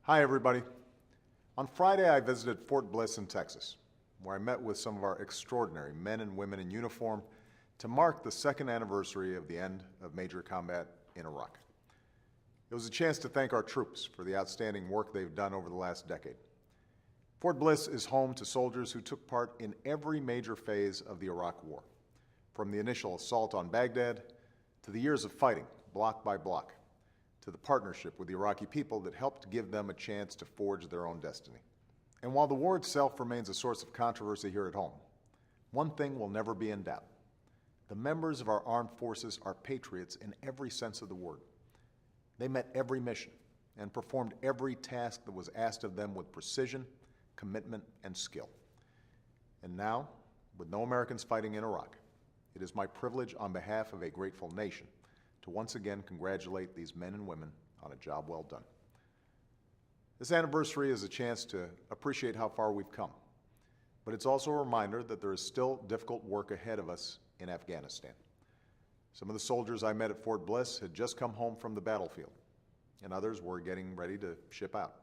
Hi, everybody. On Friday, I visited Fort Bliss in Texas, where I met with some of our extraordinary men and women in uniform to mark the second anniversary of the end of major combat in Iraq. It was a chance to thank our troops for the outstanding work they've done over the last decade. Fort Bliss is home to soldiers who took part in every major phase of the Iraq War, from the initial assault on Baghdad to the years of fighting, block by block, to the partnership with the Iraqi people that helped give them a chance to forge their own destiny. And while the war itself remains a source of controversy here at home, one thing will never be in doubt. The members of our armed forces are patriots in every sense of the word. They met every mission and performed every task that was asked of them with precision, commitment, and skill. And now, with no Americans fighting in Iraq, it is my privilege on behalf of a grateful nation to once again congratulate these men and women on a job well done. This anniversary is a chance to appreciate how far we've come, but it's also a reminder that there is still difficult work ahead of us in Afghanistan. Some of the soldiers I met at Fort Bliss had just come home from the battlefield, and others were getting ready to ship out.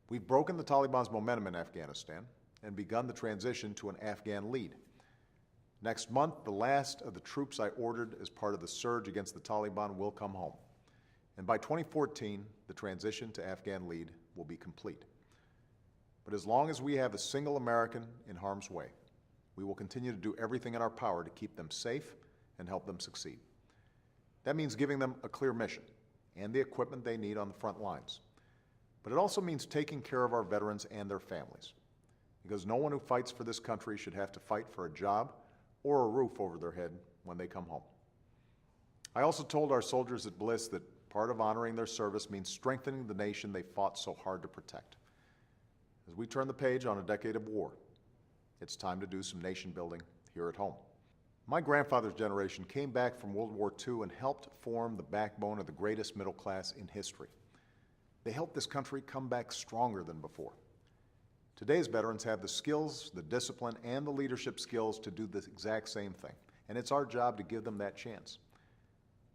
We've broken the Taliban's momentum in Afghanistan and begun the transition to an Afghan lead. Next month, the last of the troops I ordered as part of the surge against the Taliban will come home. And by 2014, the transition to Afghan lead will be complete. But as long as we have a single American in harm's way, we will continue to do everything in our power to keep them safe and help them succeed. That means giving them a clear mission and the equipment they need on the front lines. But it also means taking care of our veterans and their families, because no one who fights for this country should have to fight for a job or a roof over their head when they come home. I also told our soldiers at Bliss that part of honoring their service means strengthening the nation they fought so hard to protect. As we turn the page on a decade of war, it's time to do some nation building here at home. My grandfather's generation came back from World War II and helped form the backbone of the greatest middle class in history. They helped this country come back stronger than before. Today's veterans have the skills, the discipline, and the leadership skills to do the exact same thing, and it's our job to give them that chance.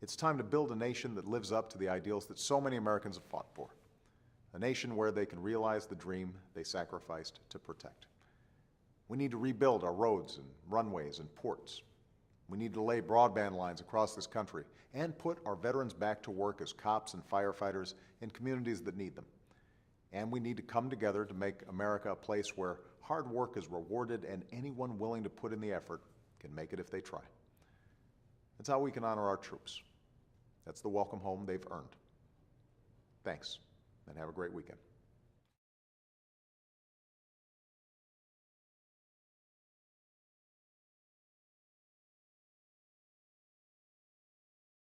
It's time to build a nation that lives up to the ideals that so many Americans have fought for, a nation where they can realize the dream they sacrificed to protect. We need to rebuild our roads and runways and ports. We need to lay broadband lines across this country and put our veterans back to work as cops and firefighters in communities that need them. And we need to come together to make America a place where hard work is rewarded and anyone willing to put in the effort can make it if they try. That's how we can honor our troops. That's the welcome home they've earned. Thanks, and have a great weekend.